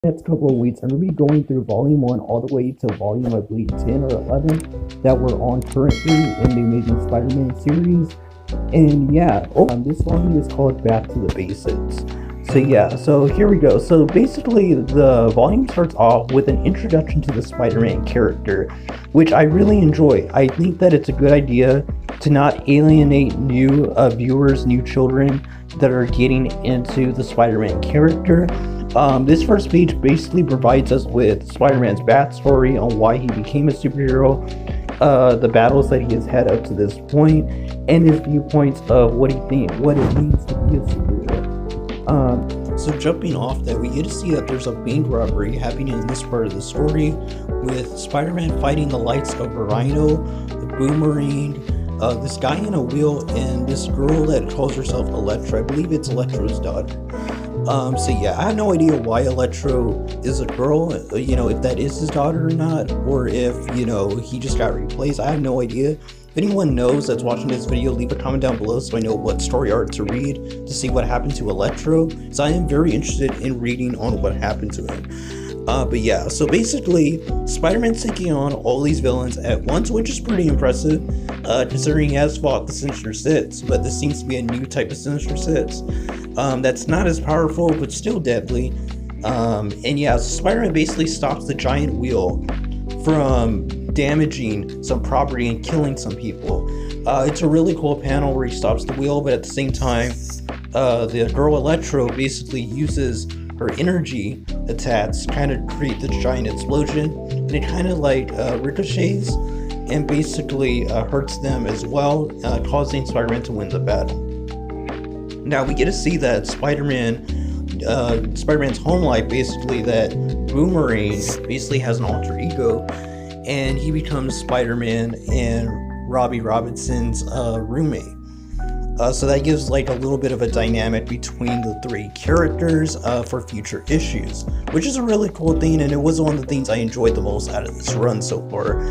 next couple of weeks, I'm going to be going through Volume 1 all the way to Volume, I believe, 10 or 11 that we're on currently in the Amazing Spider-Man series. And yeah, this volume is called Back to the Basics. So yeah, so here we go. So basically, the volume starts off with an introduction to the Spider-Man character, which I really enjoy. I think that it's a good idea to not alienate new viewers, new children that are getting into the Spider-Man character. This first page basically provides us with Spider-Man's backstory on why he became a superhero, the battles that he has had up to this point, and his viewpoints of what it means to be a superhero. So jumping off that, we get to see that there's a bank robbery happening in this part of the story, with Spider-Man fighting the likes of Rhino, the Boomerang, this guy in a wheel, and this girl that calls herself Electro. I believe it's Electro's daughter. So yeah, I have no idea why Electro is a girl, if that is his daughter or not, or if, he just got replaced. I have no idea. If anyone knows that's watching this video, leave a comment down below so I know what story arc to read to see what happened to Electro, so I am very interested in reading on what happened to him. But yeah, so basically, Spider-Man's taking on all these villains at once, which is pretty impressive, considering he has fought the Sinister Six, but this seems to be a new type of Sinister Six that's not as powerful, but still deadly. And yeah, so Spider-Man basically stops the giant wheel from damaging some property and killing some people. It's a really cool panel where he stops the wheel, but at the same time, the girl Electro basically uses her energy attacks to kind of create this giant explosion, and it kind of like ricochets and basically hurts them as well, causing Spider-Man to win the battle. Now we get to see that Spider-Man's home life, basically, that Boomerang basically has an alter ego, and he becomes Spider-Man and Robbie Robinson's roommate. So that gives like a little bit of a dynamic between the three characters for future issues, which is a really cool thing, and it was one of the things I enjoyed the most out of this run so far,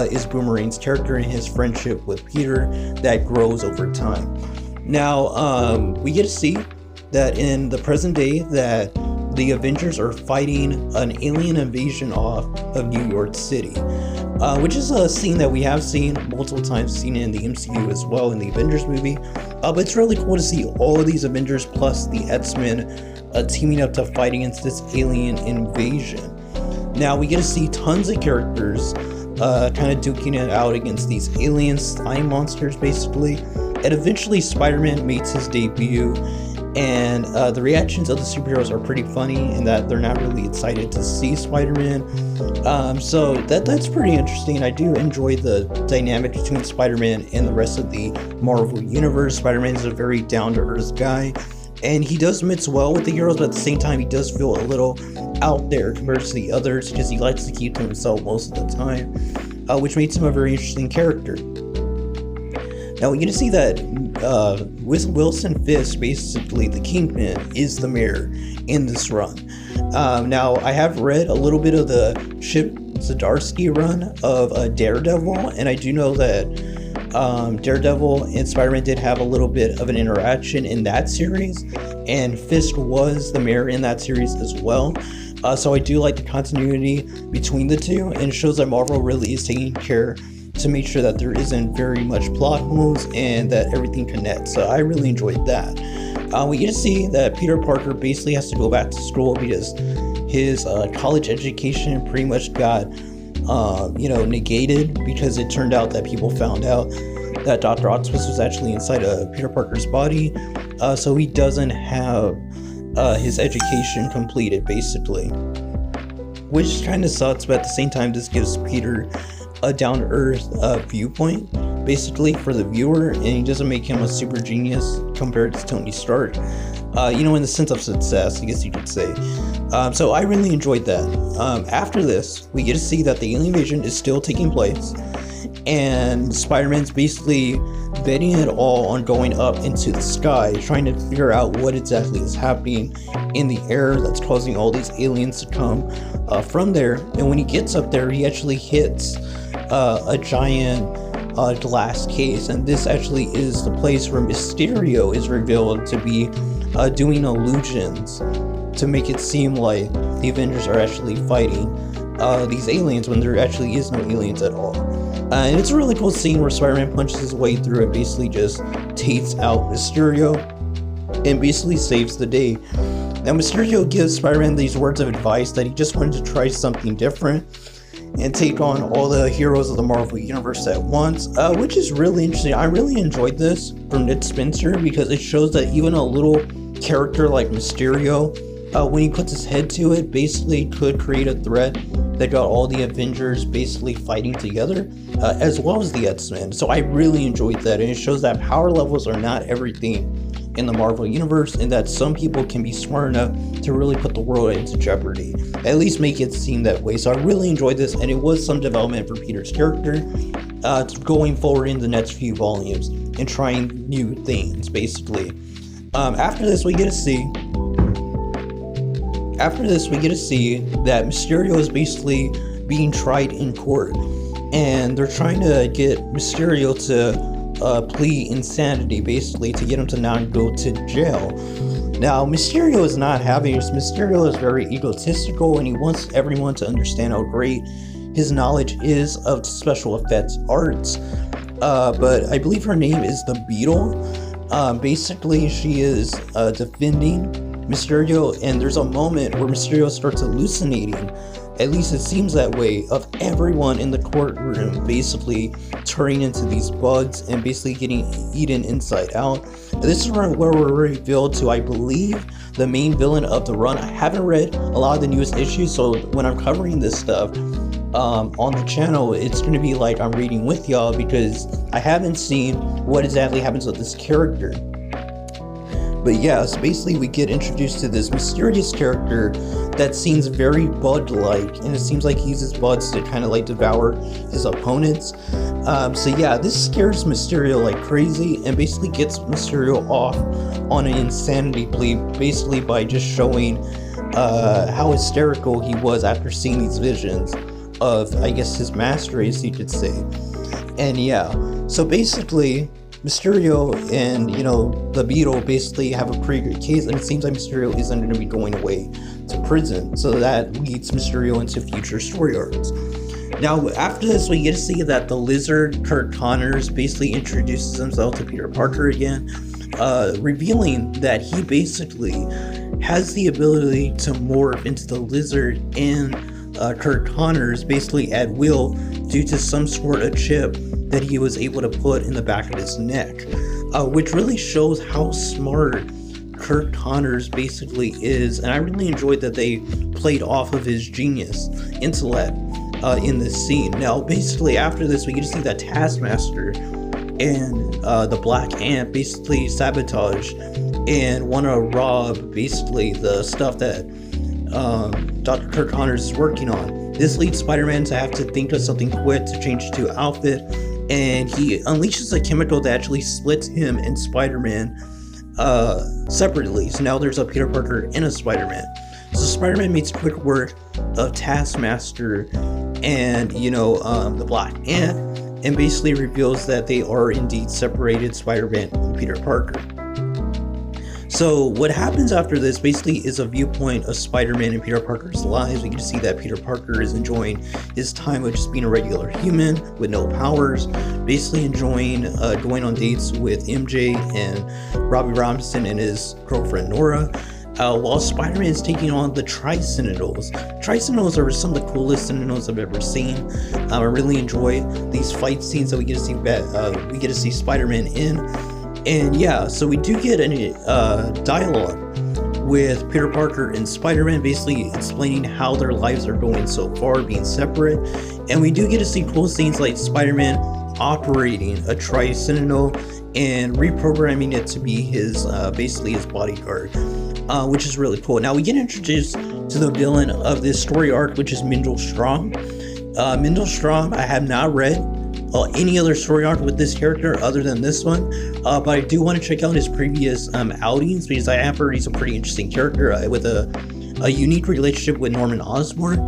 is Boomerang's character and his friendship with Peter that grows over time. Now, we get to see that in the present day that the Avengers are fighting an alien invasion off of New York City, which is a scene that we have seen multiple times, seen in the MCU as well in the Avengers movie. But it's really cool to see all of these Avengers plus the X-Men teaming up to fight against this alien invasion. Now we get to see tons of characters kind of duking it out against these alien slime monsters, basically. And eventually Spider-Man makes his debut, and the reactions of the superheroes are pretty funny in that they're not really excited to see Spider-Man. So that's pretty interesting. I do enjoy the dynamic between Spider-Man and the rest of the Marvel Universe. Spider-Man is a very down-to-earth guy, and he does mix well with the heroes, but at the same time he does feel a little out there compared to the others because he likes to keep to himself most of the time, which makes him a very interesting character. Now we get to see that Wilson Fisk, basically the Kingpin, is the mayor in this run. Now I have read a little bit of the Chip Zdarsky run of Daredevil, and I do know that Daredevil and Spider-Man did have a little bit of an interaction in that series, and Fisk was the mayor in that series as well. So I do like the continuity between the two, and it shows that Marvel really is taking care to make sure that there isn't very much plot holes and that everything connects. So I really enjoyed that. We get to see that Peter Parker basically has to go back to school because his college education pretty much got negated, because it turned out that people found out that Dr. Octopus was actually inside of Peter Parker's body. So he doesn't have his education completed, basically, which kind of sucks, but at the same time this gives Peter a down-to-earth viewpoint, basically, for the viewer, and he doesn't make him a super genius compared to Tony Stark, in the sense of success, I guess you could say. So I really enjoyed that. After this, we get to see that the alien invasion is still taking place, and Spider-Man's basically betting it all on going up into the sky, trying to figure out what exactly is happening in the air that's causing all these aliens to come from there. And when he gets up there, he actually hits a giant glass case, and this actually is the place where Mysterio is revealed to be doing illusions to make it seem like the Avengers are actually fighting these aliens when there actually is no aliens at all. And it's a really cool scene where Spider-Man punches his way through and basically just takes out Mysterio and basically saves the day. Now Mysterio gives Spider-Man these words of advice that he just wanted to try something different and take on all the heroes of the Marvel Universe at once, which is really interesting. I really enjoyed this from Ned Spencer because it shows that even a little character like Mysterio, when he puts his head to it, basically could create a threat that got all the Avengers basically fighting together, as well as the X-Men. So I really enjoyed that, and it shows that power levels are not everything in the Marvel Universe, and that some people can be smart enough to really put the world into jeopardy, at least make it seem that way. So I really enjoyed this, and it was some development for Peter's character going forward in the next few volumes and trying new things, basically. After this, we get to see that Mysterio is basically being tried in court, and they're trying to get Mysterio to plead insanity, basically, to get him to not go to jail. Now, Mysterio is not having this. Mysterio is very egotistical, and he wants everyone to understand how great his knowledge is of special effects arts. But I believe her name is the Beetle. Basically, she is defending Mysterio, and there's a moment where Mysterio starts hallucinating, at least it seems that way, of everyone in the courtroom basically turning into these bugs and basically getting eaten inside out. And this is where we're revealed to, I believe, the main villain of the run. I haven't read a lot of the newest issues, so when I'm covering this stuff on the channel, it's going to be like I'm reading with y'all, because I haven't seen what exactly happens with this character. But yeah, so basically we get introduced to this mysterious character that seems very bud-like, and it seems like he uses buds to kind of like devour his opponents. So yeah, this scares Mysterio like crazy, and basically gets Mysterio off on an insanity plea, basically by just showing how hysterical he was after seeing these visions of, I guess, his master, as you could say. And yeah, so basically Mysterio and, the Beetle basically have a pretty good case, and it seems like Mysterio isn't going to be going away to prison, so that leads Mysterio into future story arcs. Now, after this, we get to see that the Lizard, Curt Connors, basically introduces himself to Peter Parker again, revealing that he basically has the ability to morph into the Lizard and Curt Connors basically at will, due to some sort of chip that he was able to put in the back of his neck, which really shows how smart Curt Connors basically is. And I really enjoyed that they played off of his genius intellect in this scene. Now, basically after this, we get to see that Taskmaster and the Black Ant basically sabotage and want to rob basically the stuff that Dr. Curt Connors is working on. This leads Spider-Man to have to think of something quick to change to an outfit, and he unleashes a chemical that actually splits him and Spider-Man separately. So now there's a Peter Parker and a Spider-Man. So Spider-Man makes quick work of Taskmaster and, the Black Ant, and basically reveals that they are indeed separated, Spider-Man and Peter Parker. So what happens after this basically is a viewpoint of Spider-Man and Peter Parker's lives. We get to see that Peter Parker is enjoying his time of just being a regular human with no powers, basically enjoying going on dates with MJ and Robbie Robinson and his girlfriend Nora, while Spider-Man is taking on the Tri-Sentinels. Tri-Sentinels are some of the coolest Sentinels I've ever seen. I really enjoy these fight scenes that we get to see Spider-Man in. And yeah, so we do get a dialogue with Peter Parker and Spider-Man, basically explaining how their lives are going so far, being separate. And we do get to see cool scenes like Spider-Man operating a Tri-Sentinel and reprogramming it to be his basically his bodyguard, which is really cool. Now we get introduced to the villain of this story arc, which is Mindel Strom. Mindel Strom, I have not read any other story arc with this character other than this one, but I do want to check out his previous outings, because I have heard he's a pretty interesting character with a unique relationship with Norman Osborn.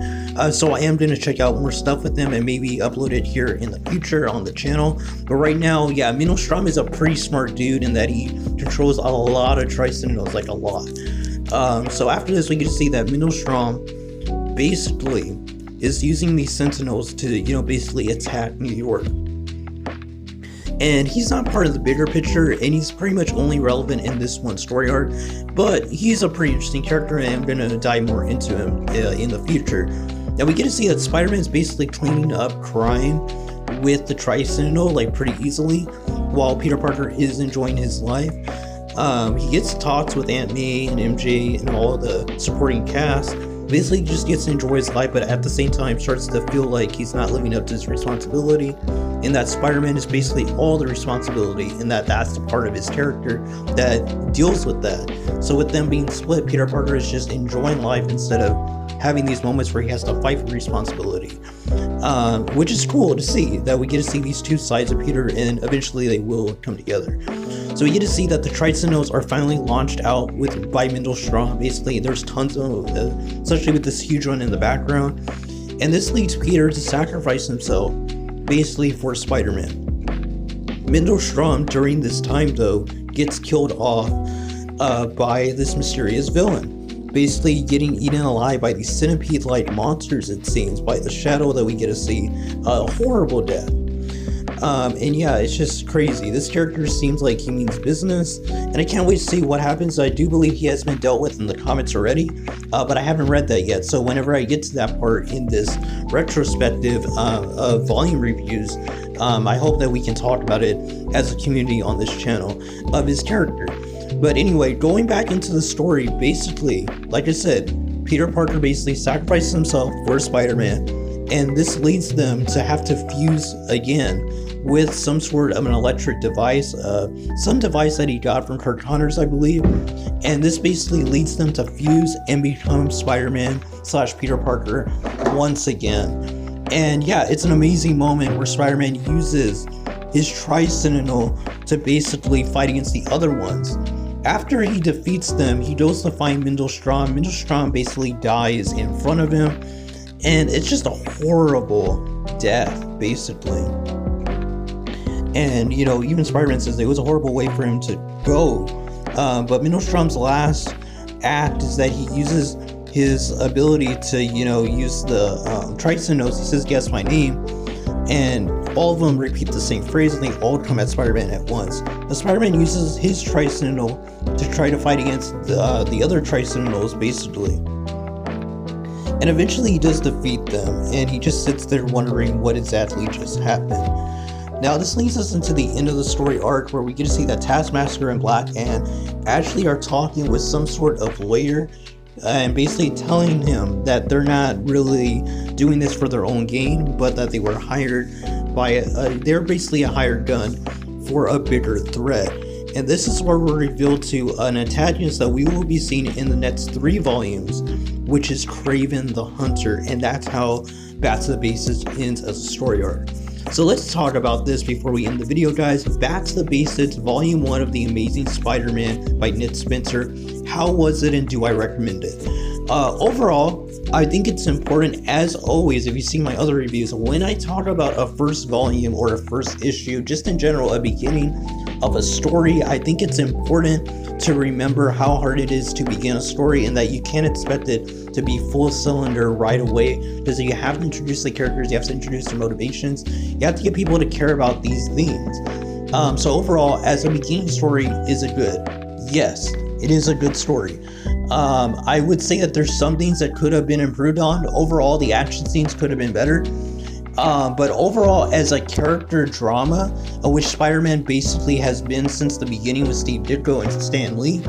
So I am going to check out more stuff with him and maybe upload it here in the future on the channel. But right now, yeah, Mindel Strom is a pretty smart dude in that he controls a lot of Tri-Sentinels, like a lot. So after this, we get to see that Mindel Strom basically is using these Sentinels to, basically attack New York. And he's not part of the bigger picture, and he's pretty much only relevant in this one story arc, but he's a pretty interesting character, and I'm gonna dive more into him in the future. Now we get to see that Spider-Man's basically cleaning up crime with the Tri-Sentinel, like, pretty easily, while Peter Parker is enjoying his life. He gets talks with Aunt May and MJ and all the supporting cast. Basically just gets to enjoy his life, but at the same time starts to feel like he's not living up to his responsibility, and that Spider-Man is basically all the responsibility, and that's the part of his character that deals with that. So with them being split, Peter Parker is just enjoying life instead of having these moments where he has to fight for responsibility, which is cool to see, that we get to see these two sides of Peter, and eventually they will come together. So we get to see that the Tri-Sentinels are finally launched out by Mindelstra. Basically, there's tons of, especially with this huge one in the background. And this leads Peter to sacrifice himself, basically, for Spider-Man. Mindelstra, during this time, though, gets killed off by this mysterious villain. Basically getting eaten alive by these centipede-like monsters, it seems, by the Shadow that we get to see. A horrible death. And yeah, it's just crazy. This character seems like he means business, and I can't wait to see what happens. I do believe he has been dealt with in the comics already, but I haven't read that yet. So whenever I get to that part in this retrospective of volume reviews, I hope that we can talk about it as a community on this channel of his character. But anyway, going back into the story, basically, like I said, Peter Parker basically sacrifices himself for Spider-Man, and this leads them to have to fuse again with some sort of an electric device, some device that he got from Kirk Connors, I believe. And this basically leads them to fuse and become Spider-Man / Peter Parker once again. And yeah, it's an amazing moment where Spider-Man uses his Tri-Sentinel to basically fight against the other ones. After he defeats them, he goes to find Mindelstra. Mindelstra basically dies in front of him, and it's just a horrible death, basically. And, even Spider-Man says it was a horrible way for him to go. But Mindelstra's last act is that he uses his ability to, use the Tri-Sentinels. He says, "Guess my name." And all of them repeat the same phrase, and they all come at Spider-Man at once. The Spider-Man uses his Tri-Sentinel to try to fight against the other Tri-Sentinels, basically. And eventually he does defeat them, and he just sits there wondering what exactly just happened. Now this leads us into the end of the story arc, where we get to see that Taskmaster and Black Ant actually are talking with some sort of lawyer, and basically telling him that they're not really doing this for their own gain, but that they were hired by they're basically a hired gun for a bigger threat. And this is where we're revealed to an antagonist that we will be seeing in the next 3 volumes, which is Kraven the Hunter, and that's how Back to the Basics ends as a story arc. So let's talk about this before we end the video, guys. Back to the Basics, Volume 1 of The Amazing Spider-Man by Ned Spencer. How was it, and do I recommend it? Overall, I think it's important, as always, if you see my other reviews, when I talk about a first volume or a first issue, just in general, a beginning of a story, I think it's important to remember how hard it is to begin a story, and that you can't expect it to be full cylinder right away, because you have to introduce the characters, you have to introduce their motivations, you have to get people to care about these themes. So overall, as a beginning story, is it good? Yes, it is a good story. I would say that there's some things that could have been improved on. Overall, the action scenes could have been better. But overall, as a character drama, which Spider-Man basically has been since the beginning with Steve Ditko and Stan Lee,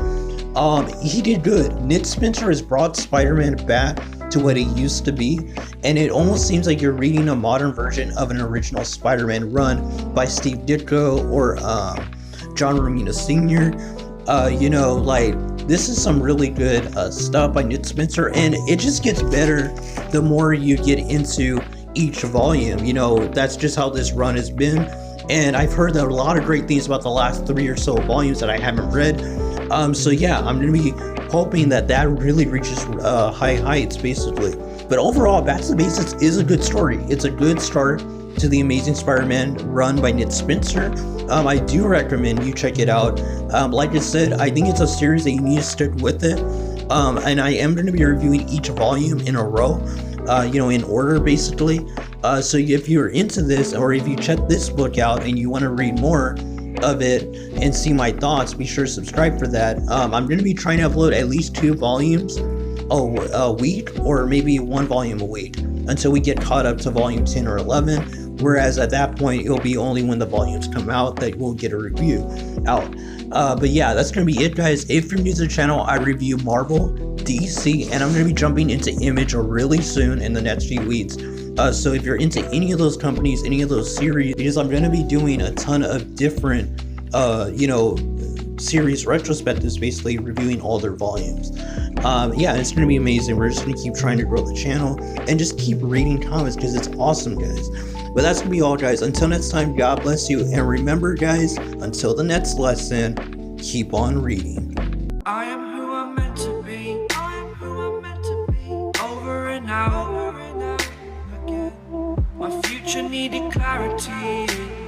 he did good. Ned Spencer has brought Spider-Man back to what it used to be, and it almost seems like you're reading a modern version of an original Spider-Man run by Steve Ditko or John Romita Sr. This is some really good stuff by Ned Spencer, and it just gets better the more you get into each volume. That's just how this run has been, and I've heard a lot of great things about the last 3 or so volumes that I haven't read. So yeah, I'm gonna be hoping that really reaches high heights, basically. But overall, Back to the Basics is a good story. It's a good start to the Amazing Spider-Man run by Ned Spencer. I do recommend you check it out. Like I said, I think it's a series that you need to stick with it. And I am going to be reviewing each volume in a row, in order basically. So if you're into this, or if you check this book out and you want to read more of it and see my thoughts, be sure to subscribe for that. I'm going to be trying to upload at least 2 volumes a week, or maybe 1 volume a week, until we get caught up to volume 10 or 11. Whereas at that point, it'll be only when the volumes come out that we'll get a review out. But yeah, that's going to be it, guys. If you're new to the channel, I review Marvel, DC, and I'm going to be jumping into Image really soon in the next few weeks. So if you're into any of those companies, any of those series, because I'm going to be doing a ton of different, series retrospectives, basically reviewing all their volumes. Yeah, it's going to be amazing. We're just going to keep trying to grow the channel and just keep reading comics because it's awesome, guys. But that's going to be all, guys. Until next time, God bless you. And remember, guys, until the next lesson, keep on reading. I am who I'm meant to be. I am who I'm meant to be. Over and out again. My future needed clarity.